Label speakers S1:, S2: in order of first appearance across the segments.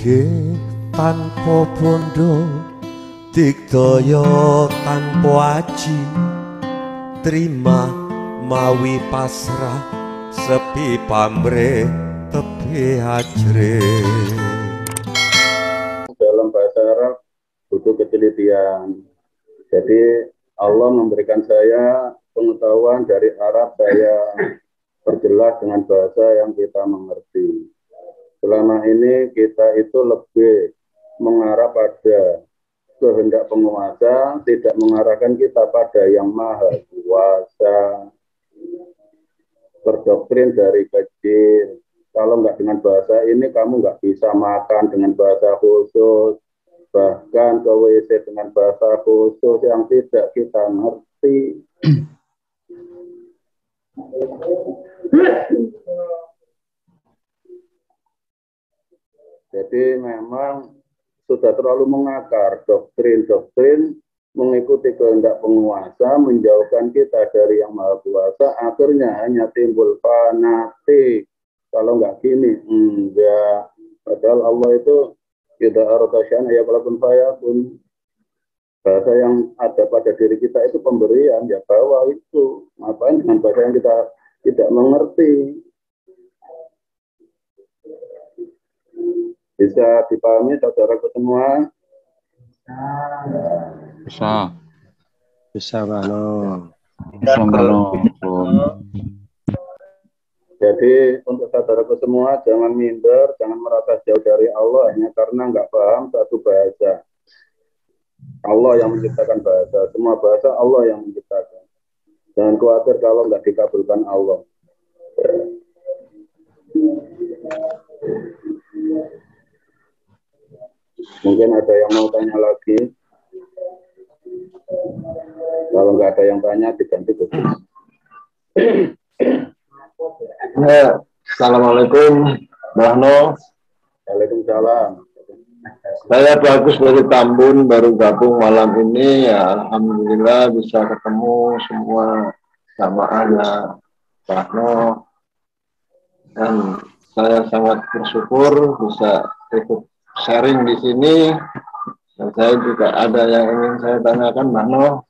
S1: Nggih tanpa bondo digdaya tanpa aji terima mawi pasrah sepi pamrih tepi ajre.
S2: Dalam bahasa Arab butuh ketelitian. Jadi Allah memberikan saya pengetahuan dari Arab, saya perjelas dengan bahasa yang kita mengerti. Selama ini kita itu lebih mengarah pada kehendak penguasa, tidak mengarahkan kita pada yang maha kuasa. Terdoktrin dari kecil, kalau nggak dengan bahasa ini kamu nggak bisa makan dengan bahasa khusus, bahkan ke WC dengan bahasa khusus yang tidak kita ngerti. Jadi memang sudah terlalu mengakar doktrin-doktrin mengikuti kehendak penguasa, menjauhkan kita dari yang maha kuasa, akhirnya hanya timbul fanatik. Kalau nggak gini, enggak. Padahal Allah itu tidak arotasyan ya walaupun fayakun. Bahasa yang ada pada diri kita itu pemberian, ya bawa itu. Ngapain dengan bahasa yang kita tidak mengerti? Bisa dipahami saudaraku semua?
S3: Bisa.
S4: Bisa, Bano.
S2: Jadi untuk saudaraku semua jangan minder, jangan merasa jauh dari Allah hanya karena nggak paham satu bahasa. Allah yang menciptakan bahasa, semua bahasa Allah yang menciptakan. Jangan khawatir kalau nggak dikabulkan Allah. Mungkin ada yang mau tanya lagi. Kalau nggak ada yang tanya, diganti Gus.
S4: Assalamualaikum, Bano.
S2: Waalaikumsalam.
S4: Saya Bagus dari Tambun, baru gabung malam ini. Ya, alhamdulillah bisa ketemu semua jamaahnya Bano. Dan saya sangat bersyukur bisa ikut sharing di sini. Dan saya juga ada yang ingin saya tanyakan, Bano.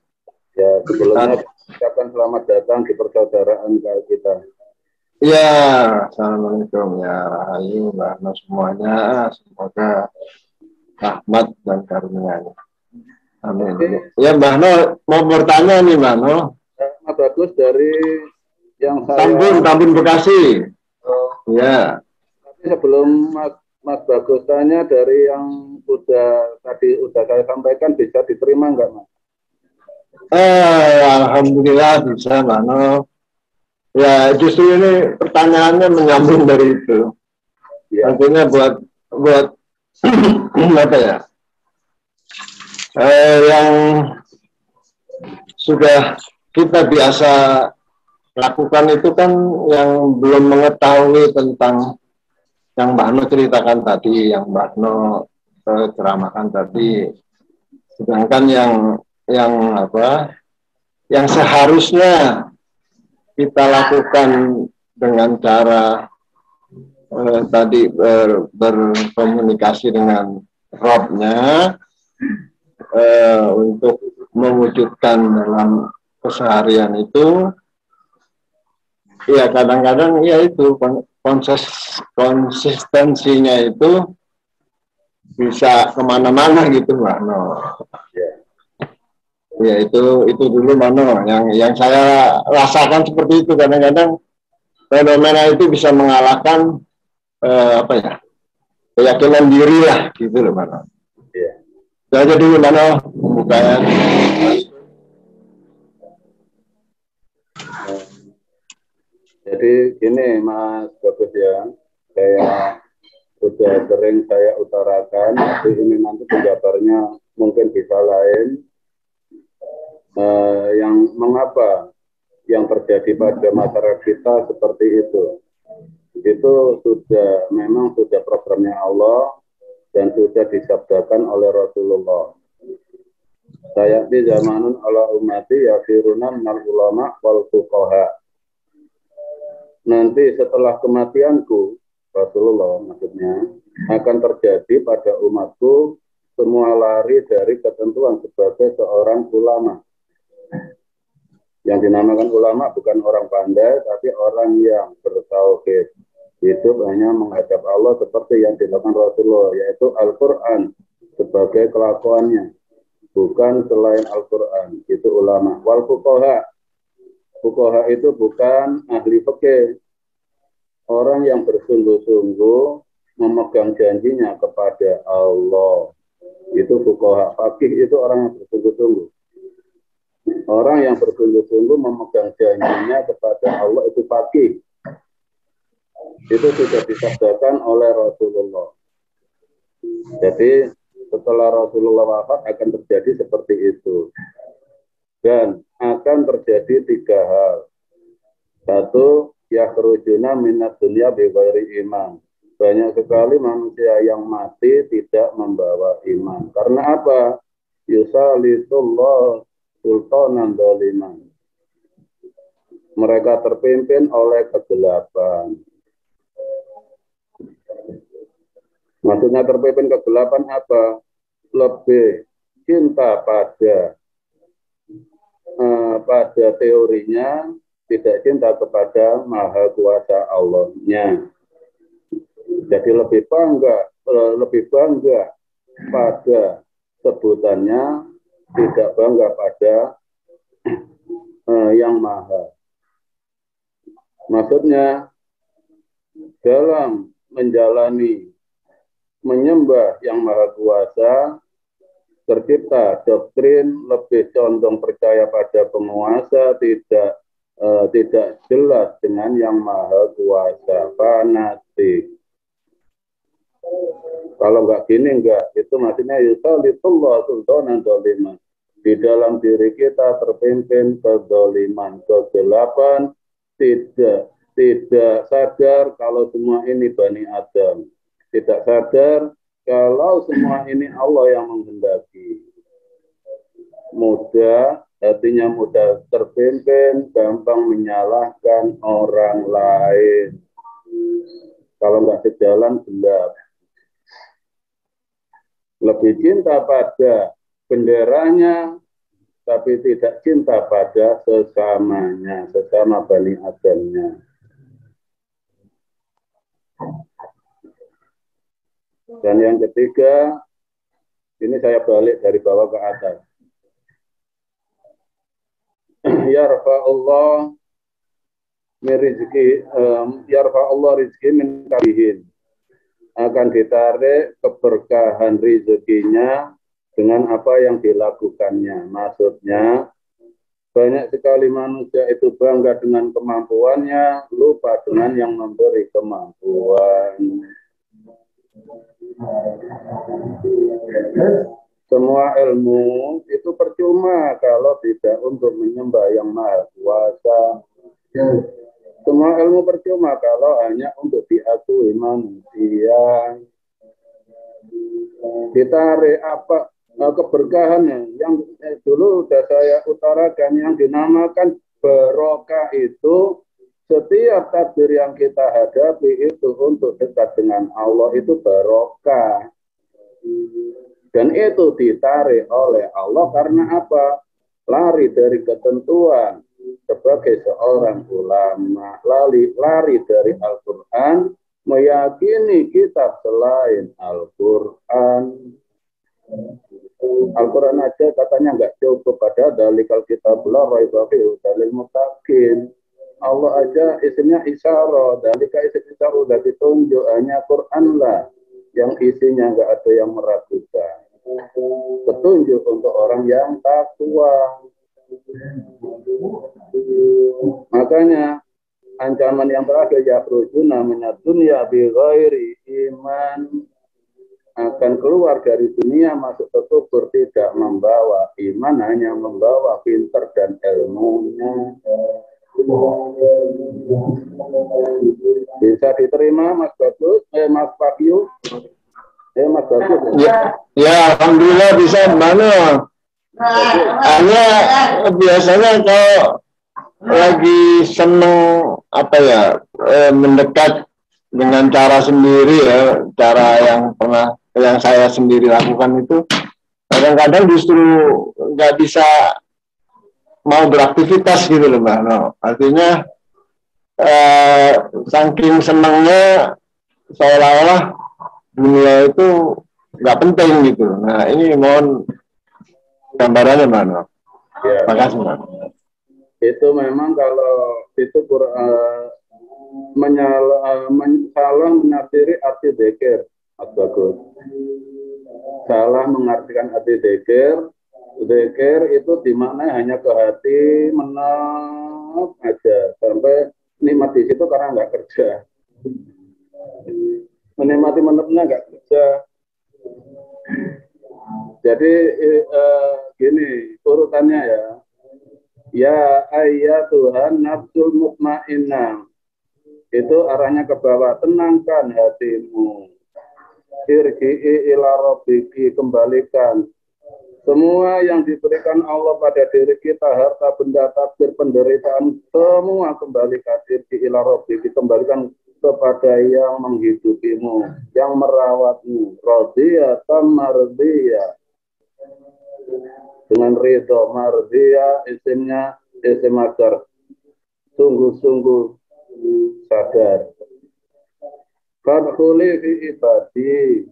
S2: Ya, sebelumnya ucapkan selamat datang di persaudaraan kita.
S4: Ya, assalamualaikum ya Rahayu, Bano semuanya. Semoga rahmat dan karunia-Nya. Amin. Ya, Bano mau bertanya nih, Bano.
S2: Mas Bagus dari yang saya
S4: Tambun Bekasi. Ya.
S2: Tapi sebelum Mas Bagus tanya dari yang tadi saya sampaikan, bisa diterima enggak, Mas?
S4: Alhamdulillah bisa, Bano. Ya, justru ini pertanyaannya menyambung dari itu. Ya. Artinya buat apa ya? Yang sudah kita biasa lakukan itu kan yang belum mengetahui tentang yang Mbak No ceritakan tadi, yang Mbak No ceramahkan tadi. Sedangkan yang seharusnya kita lakukan dengan cara tadi berkomunikasi dengan Robnya untuk mewujudkan dalam keseharian itu, ya kadang-kadang ya itu konsistensinya itu bisa kemana-mana gitu, Mbak No. Ya itu dulu Mano yang saya rasakan seperti itu. Kadang-kadang fenomena itu bisa mengalahkan keyakinan diri lah gitu loh, Mano. Iya. Saya dulu Mano pembukanya.
S2: Jadi gini Mas Bagus ya, saya sudah sering saya utarakan, tapi ini nanti penjabarnya mungkin bisa lain. Yang mengapa yang terjadi pada masyarakat kita seperti itu memang sudah programnya Allah dan sudah disabdakan oleh Rasulullah. Saya di zamanun ala ummati yafiruna minal ulama wal fuqaha. Nanti setelah kematianku Rasulullah maksudnya, akan terjadi pada umatku semua lari dari ketentuan sebagai seorang ulama. Yang dinamakan ulama bukan orang pandai, tapi orang yang bertauhid. Hidup hanya menghadap Allah seperti yang dilakukan Rasulullah, yaitu Al-Quran sebagai kelakuannya, bukan selain Al-Quran. Itu ulama. Wal fuqaha. Fuqaha itu bukan ahli fikih. Orang yang bersungguh-sungguh memegang janjinya kepada Allah. Itu fuqaha. Faqih itu orang yang bersungguh-sungguh. Orang yang bersungguh-sungguh memegang janjinya kepada Allah itu faqih. Itu sudah disabdakan oleh Rasulullah. Jadi setelah Rasulullah wafat akan terjadi seperti itu. Dan akan terjadi 3 hal. 1, yakhrujuna minad dunya bighairi iman. Banyak sekali manusia yang mati tidak membawa iman. Karena apa? Yusalitullah sultanan doliman. Mereka terpimpin oleh kegelapan. Maksudnya terpimpin kegelapan apa? Lebih cinta pada teorinya, tidak cinta kepada Maha Kuasa Allahnya. Jadi lebih bangga pada sebutannya, tidak bangga pada yang Maha. Maksudnya dalam menjalani menyembah yang Maha Kuasa, tercipta doktrin lebih condong percaya pada penguasa, tidak jelas dengan yang Maha Kuasa, fanatik. Kalau enggak gini enggak, itu maksudnya yusalitullah sultanan doliman. Di dalam diri kita terpimpin kedoliman, kegelapan, tidak sadar kalau semua ini Bani Adam. Tidak sadar kalau semua ini Allah yang menghendaki. Hatinya mudah terpimpin, gampang menyalahkan orang lain. Kalau nggak sejalan, gelap. Lebih cinta pada benderanya, tapi tidak cinta pada sesamanya, sesama Bani Adamnya. Dan yang ketiga, ini saya balik dari bawah ke atas. Yarfa'ullah rizki min kabihin. Akan ditarik keberkahan rezekinya dengan apa yang dilakukannya. Maksudnya, banyak sekali manusia itu bangga dengan kemampuannya, lupa dengan yang memberi kemampuan. Semua ilmu itu percuma kalau tidak untuk menyembah yang Maha Kuasa. Semua ilmu percuma kalau hanya untuk diakui manusia. Ditarik apa keberkahannya yang dulu sudah saya utarakan, yang dinamakan barokah itu. Setiap takbir yang kita hadapi itu untuk dekat dengan Allah, itu barokah. Dan itu ditarik oleh Allah karena apa? Lari dari ketentuan sebagai seorang ulama, lari dari Al-Quran, meyakini kitab selain Al-Quran. Al-Quran aja katanya nggak cukup, pada dalikal kitabullah raiba fihi dalil muttaqin. Allah aja isinya isyarah, dalika isyarah udah ditunjuk, hanya Quran lah yang isinya nggak ada yang meragukan. Petunjuk untuk orang yang takwa. Makanya ancaman yang terakhir, yakhrujuna minad dunya bighairi iman, akan keluar dari dunia masuk ke kubur tidak membawa iman, hanya membawa pinter dan ilmunya. Bisa diterima Mas Bagus, Mas Pakyu, Mas Bagus.
S4: Ya, alhamdulillah bisa. Mana? Hanya biasanya kalau lagi seneng mendekat dengan cara sendiri ya, cara yang saya sendiri lakukan itu kadang-kadang justru nggak bisa mau beraktivitas gitu loh Mbak No. Artinya saking senangnya seolah-olah dunia itu nggak penting gitu. Nah ini mohon gambarannya Mbak No.
S2: Ya.
S4: Terima kasih Mbak.
S2: Itu memang kalau itu salah menafsiri arti dzikir, bagus. Salah mengartikan arti dzikir. Dzikir itu dimaknai hanya ke hati, menang aja sampai nikmat di situ karena nggak kerja. Menikmati menepnya nggak kerja. Jadi gini urutannya ya. Ya ayat Tuhan nafsul mutmainnah. Itu arahnya ke bawah, tenangkan hatimu. Irji'i ila rabbiki, kembalikan semua yang diberikan Allah pada diri kita, harta benda, takdir, penderitaan, semua kembalikan. Irji'i ila rabbiki, kembalikan kepada yang menghidupimu, yang merawatmu. Radiyatan mardiyah, dengan ridho. Mardiyah isimnya isim ajar, sungguh-sungguh sadar. Fadkhuli fi ibadi,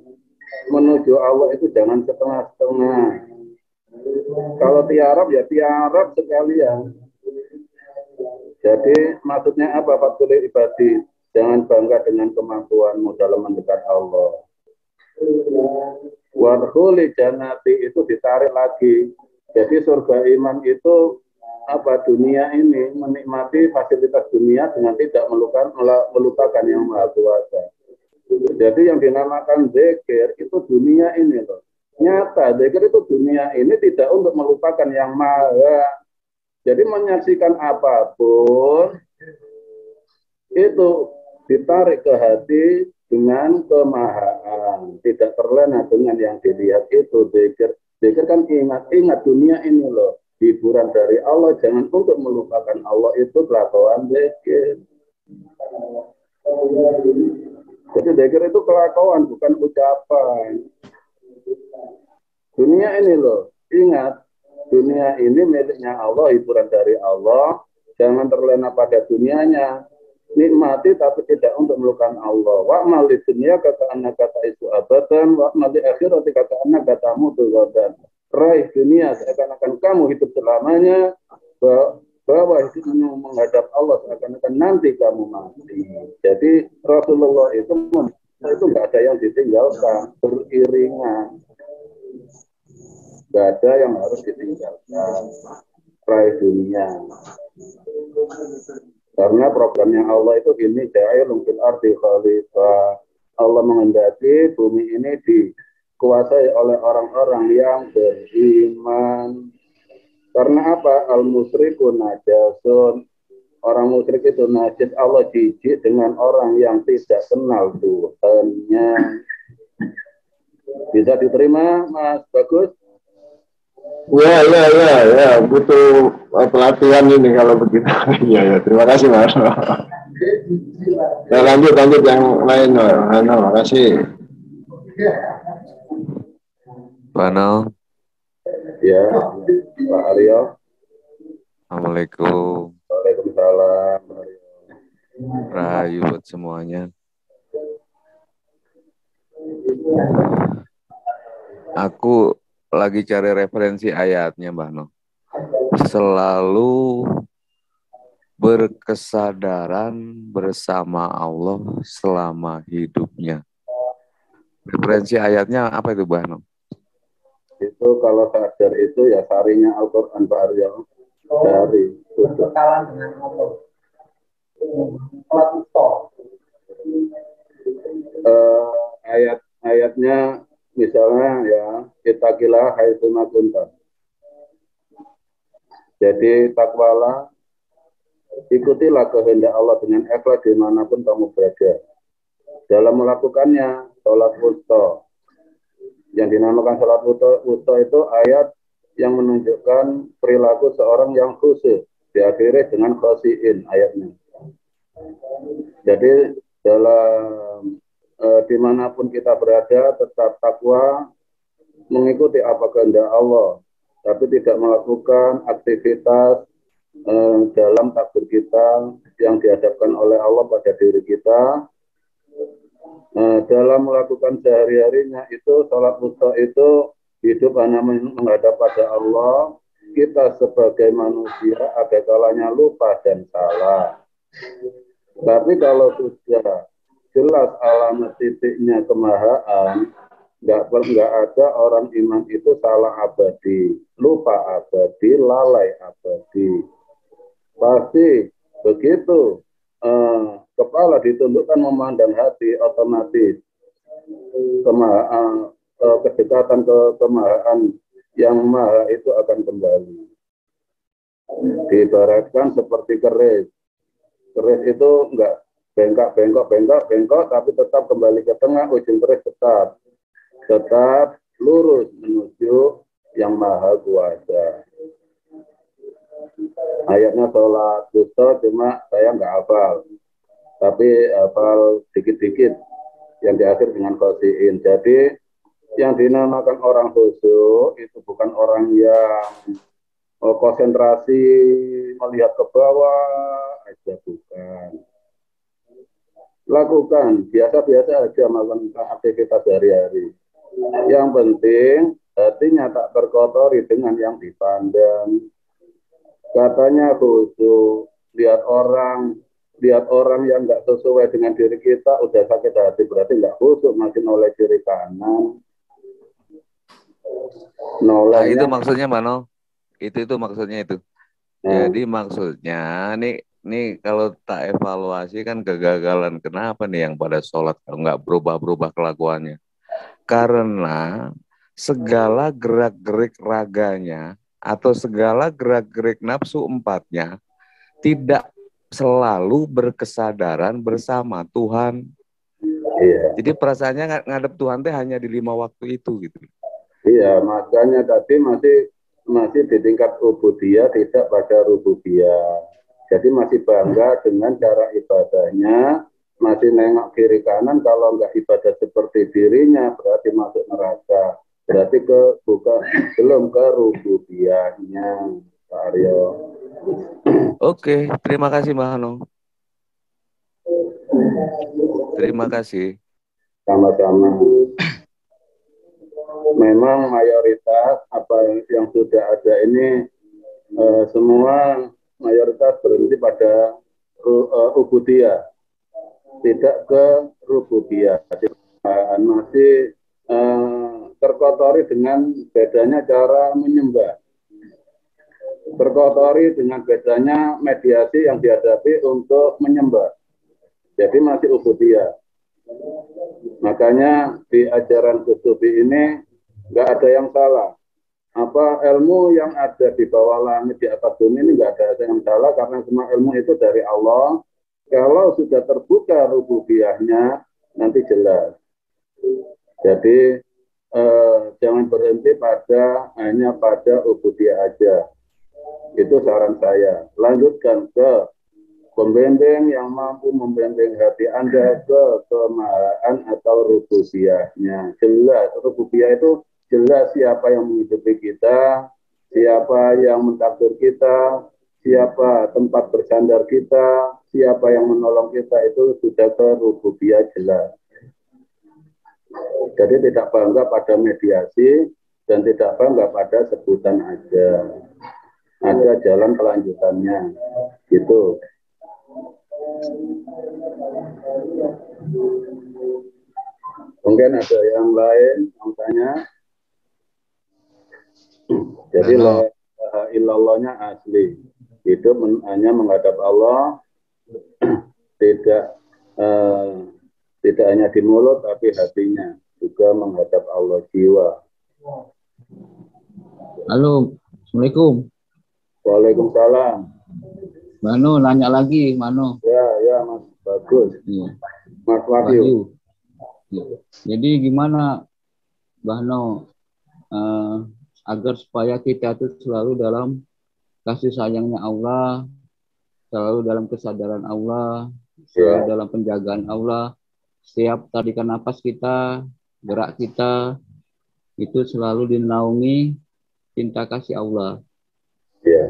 S2: menuju Allah itu jangan setengah-setengah. Kalau tiarab ya tiarab sekalian. Jadi maksudnya apa fadkhuli ibadi? Jangan bangga dengan kemampuanmu dalam mendekat Allah. Wadkhuli jannati itu ditarik lagi. Jadi surga iman itu apa, dunia ini menikmati fasilitas dunia dengan tidak melupakan yang Maha Kuasa. Jadi yang dinamakan zikir itu dunia ini loh. Nyata zikir itu dunia ini tidak untuk melupakan yang Maha. Jadi menyaksikan apapun itu ditarik ke hati dengan kemahaan, tidak terlena dengan yang dilihat itu zikir. Zikir kan ingat dunia ini loh. Hiburan dari Allah, jangan untuk melupakan Allah, itu kelakuan zikir. Jadi zikir itu kelakuan, bukan ucapan. Dunia ini loh, ingat, dunia ini miliknya Allah, hiburan dari Allah, jangan terlena pada dunianya. Nikmati tapi tidak untuk melupakan Allah. Wa'mal di dunia kata anak kata itu abadan, wa'mal di akhirat kata anak katamu tuh. Raih dunia seakan-akan kamu hidup selamanya, bahwa hidupmu menghadap Allah seakan-akan nanti kamu mati. Jadi Rasulullah itu nggak ada yang ditinggalkan, beriringan, nggak ada yang harus ditinggalkan. Raih dunia. Karena programnya Allah itu gini, ja'ilun fil ardi khalifah. Allah menghendaki bumi ini dikuasai oleh orang-orang yang beriman. Karena apa? Al-musyriku najasun. Orang musyrik itu najis, Allah jijik dengan orang yang tidak kenal Tuhannya. Bisa diterima, Mas Bagus?
S4: Ya, butuh pelatihan ini kalau begitu. Ya, terima kasih Mas. Ya, lanjut yang lain, terima kasih.
S3: Panel.
S2: Ya, Pak Aryo.
S3: Assalamualaikum.
S2: Waalaikumsalam.
S3: Rahayu buat semuanya. Aku lagi cari referensi ayatnya, Mbak No. Selalu berkesadaran bersama Allah selama hidupnya. Referensi ayatnya apa itu, Mbak No?
S2: Itu kalau sadar itu ya sarinya Al-Quran Pak Aryo. Dari berkalan dengan Allah. Ayat-ayatnya misalnya ya, ittaqillaha haitsu ma kunta. Jadi takwalah, ikutilah kehendak Allah dengan ikhlas dimanapun kamu berada. Dalam melakukannya, sholat wusta. Yang dinamakan sholat wusta itu ayat yang menunjukkan perilaku seorang yang khusyuk. Diakhiri dengan khosiin ayatnya. Jadi dalam dimanapun kita berada tetap takwa, mengikuti apa kehendak Allah, tapi tidak melakukan aktivitas dalam takdir kita yang dihadapkan oleh Allah pada diri kita. Dalam melakukan sehari-harinya itu, sholat wusta itu hidup hanya menghadap pada Allah. Kita sebagai manusia ada kalanya lupa dan salah. Tapi kalau sudah jelas alamat titiknya kemahaan, nggak ada orang iman itu salah abadi, lupa abadi, lalai abadi. Pasti begitu kepala ditundukkan memandang hati, otomatis kedekatan ke kemahaan yang maha itu akan kembali. Diibaratkan seperti keris. Keris itu enggak bengkok, tapi tetap kembali ke tengah, ujung keris tetap lurus menuju yang maha kuasa. Ayatnya sholat wusta cuma saya nggak hafal, tapi hafal dikit-dikit yang diakhir dengan khosiin. Jadi yang dinamakan orang khusyuk itu bukan orang yang konsentrasi melihat ke bawah aja, bukan. Lakukan biasa-biasa aja melakukan aktivitas sehari-hari. Yang penting hatinya tak terkotori dengan yang dipandang. Katanya khusyuk, lihat orang yang nggak sesuai dengan diri kita udah sakit hati, berarti nggak khusyuk, masih noleh kiri kanan.
S3: Nah, itu maksudnya Mano. Itu maksudnya itu. Jadi maksudnya nih kalau tak evaluasi kan kegagalan. Kenapa nih yang pada sholat kalau nggak berubah-berubah kelakuannya? Karena segala gerak-gerik raganya atau segala gerak-gerik nafsu empatnya tidak selalu berkesadaran bersama Tuhan. Iya. Jadi perasaannya ngadep Tuhan teh hanya di 5 waktu itu gitu.
S2: Iya, makanya tadi masih di tingkat ubudiyah, tidak pada rububiyah. Jadi masih bangga dengan cara ibadahnya, masih nengok kiri kanan. Kalau nggak ibadah seperti dirinya berarti masuk neraka. Berarti belum ke rububiyahnya, Pak Aryo.
S3: Oke, terima kasih Mbak Hano. Terima kasih.
S2: Sama-sama. Memang mayoritas apa yang sudah ada ini semua mayoritas berhenti pada ubudiyah, tidak ke rububiyah. Masih terkotori dengan bedanya cara menyembah, terkotori dengan bedanya mediasi yang dihadapi untuk menyembah. Jadi masih ubudiyah. Makanya di ajaran Kutubi ini nggak ada yang salah. Apa ilmu yang ada di bawah langit, di atas bumi ini nggak ada yang salah, karena semua ilmu itu dari Allah. Kalau sudah terbuka rububiyahnya, nanti jelas. Jadi jangan berhenti hanya pada ubudiyah aja. Itu saran saya. Lanjutkan ke pembimbing yang mampu membimbing hati Anda ke kemahaan atau rububiyahnya. Jelas, rububiyah itu jelas siapa yang menghidupi kita, siapa yang mentakdir kita, siapa tempat bersandar kita, siapa yang menolong kita, itu sudah ke rububiyah jelas. Jadi tidak bangga pada mediasi dan tidak bangga pada sebutan aja. Ada jalan kelanjutannya. Gitu. Mungkin ada yang lain yang tanya. Jadi la ilaha illallahnya asli. Hidup hanya menghadap Allah, tidak hanya di mulut tapi hatinya juga menghadap Allah, jiwa.
S5: Halo, Assalamualaikum.
S2: Waalaikumsalam.
S5: Mano, nanya lagi, Mano.
S2: Ya, Mas. Bagus.
S5: Ya.
S2: Mas Wahyu.
S5: Ya. Jadi gimana, Bahno, agar supaya kita itu selalu dalam kasih sayangnya Allah, selalu dalam kesadaran Allah, selalu dalam penjagaan Allah. Setiap tarikan napas kita, gerak kita, itu selalu dinaungi cinta kasih Allah.
S2: Ya.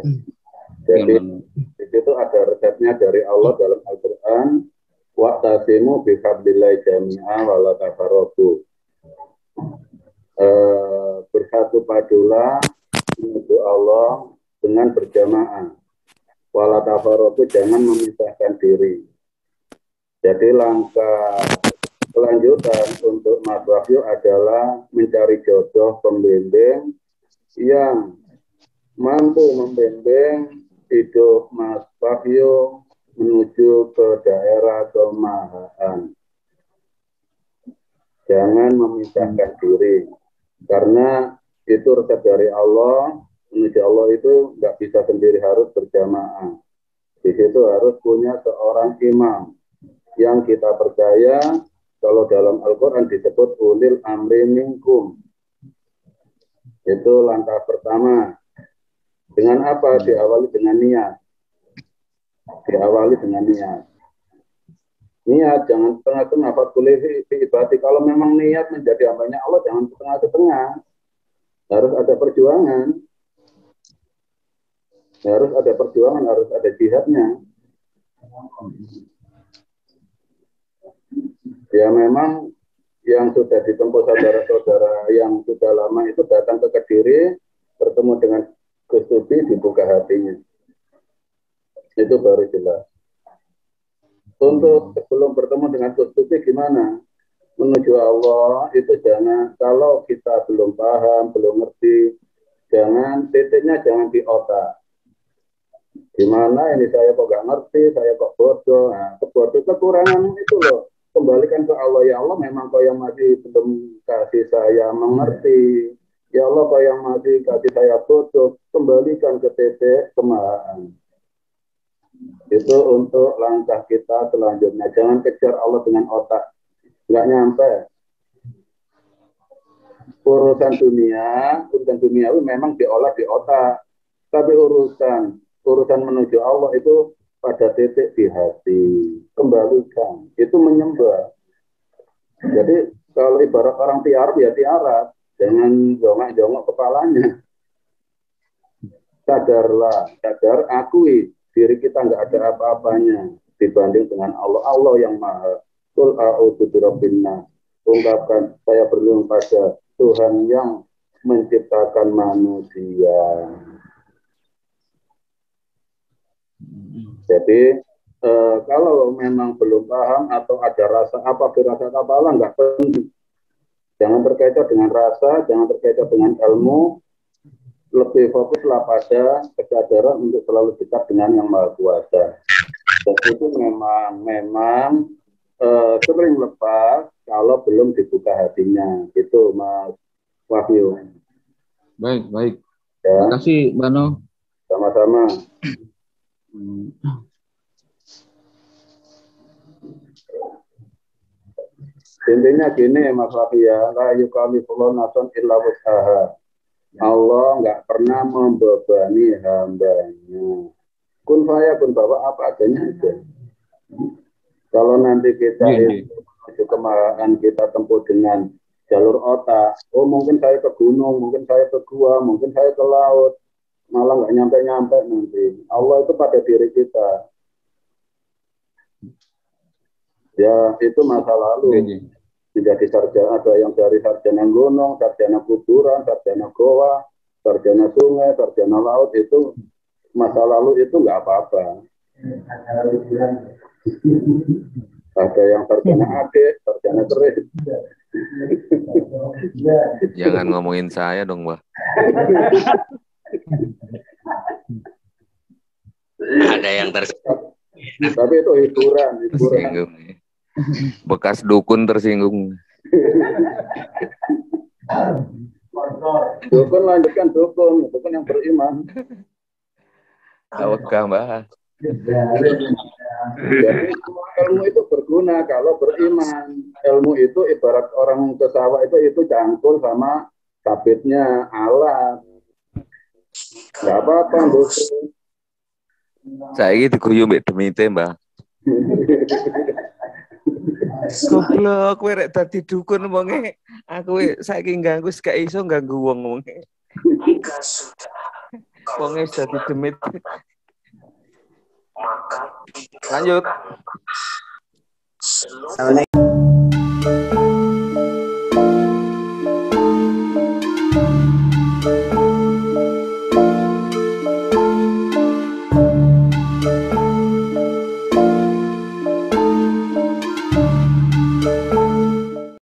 S2: Jadi
S5: Yang
S2: di situ ada resepnya dari Allah dalam Al-Quran. Wa'tasimu bihablillahi jami'a wala tafarraqu. Bersatu padulah menuju Allah dengan berjamaah. Wala tafarraqu, jangan memisahkan diri. Jadi langkah kelanjutan untuk Mas Wahyu adalah mencari jodoh pembimbing yang mampu membimbing hidup Mas Wahyu menuju ke daerah kemahaan. Jangan memisahkan diri, karena itu resep dari Allah. Menuju Allah itu nggak bisa sendiri, harus berjamaah. Di situ harus punya seorang imam yang kita percaya. Kalau dalam Al-Quran disebut ulil amri minkum. Itu langkah pertama. Dengan apa? Diawali dengan niat. Diawali dengan niat. Niat, jangan setengah-setengah. Boleh diibati. Kalau memang niat menjadi hambanya Allah, jangan setengah-setengah. Harus ada perjuangan. Harus ada perjuangan, harus ada jihadnya. Ya memang yang sudah ditempuh saudara-saudara yang sudah lama itu datang ke Kediri, bertemu dengan Gus Tubi, dibuka hatinya. Itu baru jelas. Untuk sebelum bertemu dengan Gus Tubi gimana? Menuju Allah itu jangan, kalau kita belum paham, belum ngerti, jangan, titiknya jangan di otak. Gimana ini saya kok gak ngerti, saya kok bodoh. Nah, kekurangan itu loh. Kembalikan ke Allah. Ya Allah, memang kau yang masih belum kasih saya mengerti. Ya Allah, kau yang masih kasih saya bodoh. Kembalikan ke titik kemahaan. Itu untuk langkah kita selanjutnya. Jangan kejar Allah dengan otak. Nggak nyampe. Urusan duniawi memang diolah di otak. Tapi urusan menuju Allah itu pada titik di hati. Kembalikan. Itu menyembah. Jadi kalau ibarat orang tiarap ya tiarap. Jangan jongak-jongok kepalanya. Sadar, akui diri kita nggak ada apa-apanya dibanding dengan Allah. Allah yang maha. Qul a'udzu birabbin nas. Ungkapkan, saya berlindung pada Tuhan yang menciptakan manusia. Jadi kalau memang belum paham atau ada rasa apa firasat apalah nggak penting. Jangan terkecoh dengan rasa, jangan terkecoh dengan ilmu. Lebih fokuslah pada kesadaran untuk selalu dekat dengan Yang Maha Kuasa. Dan itu memang sering lepas kalau belum dibuka hatinya. Itu Mas Wahyu.
S5: Baik.
S2: Ya.
S5: Terima kasih, Bano.
S2: Sama-sama. Intinya gini Mas Wahyu ya, la yukallifullahu nafsan illa wus'aha. Allah nggak pernah membebani hambanya. Kun fayakun, bahwa apa adanya aja. Kalau nanti kita itu kemarahan kita tempuh dengan jalur otak, oh mungkin saya ke gunung, mungkin saya ke gua, mungkin saya ke laut, malah nggak nyampe-nyampe nanti. Allah itu pada diri kita. Ya itu masa lalu. Menjadi sarjana, ada yang dari sarjana gunung, sarjana kuburan, sarjana goa, sarjana sungai, sarjana laut, itu masa lalu itu nggak apa-apa. Ada yang sarjana adik, sarjana keris.
S3: Jangan ngomongin saya dong, Mbak. Ada yang
S2: Tapi itu hiburan.
S3: Tersinggung. Bekas dukun tersinggung.
S2: Dukun lanjutkan dukun yang beriman.
S3: Awakah, Mbak.
S2: Jadi ilmu itu berguna kalau beriman. Ilmu itu ibarat orang ke sawah itu cangkul sama sabitnya alat. Nggak apa-apa, dukun.
S3: Saya gitu guyu mbek demite, Mbak. Goblok kowe rek dadi dukun wonge. Aku saiki ganggu gak iso ganggu wong wonge. Wonge wis dadi demit. Lanjut.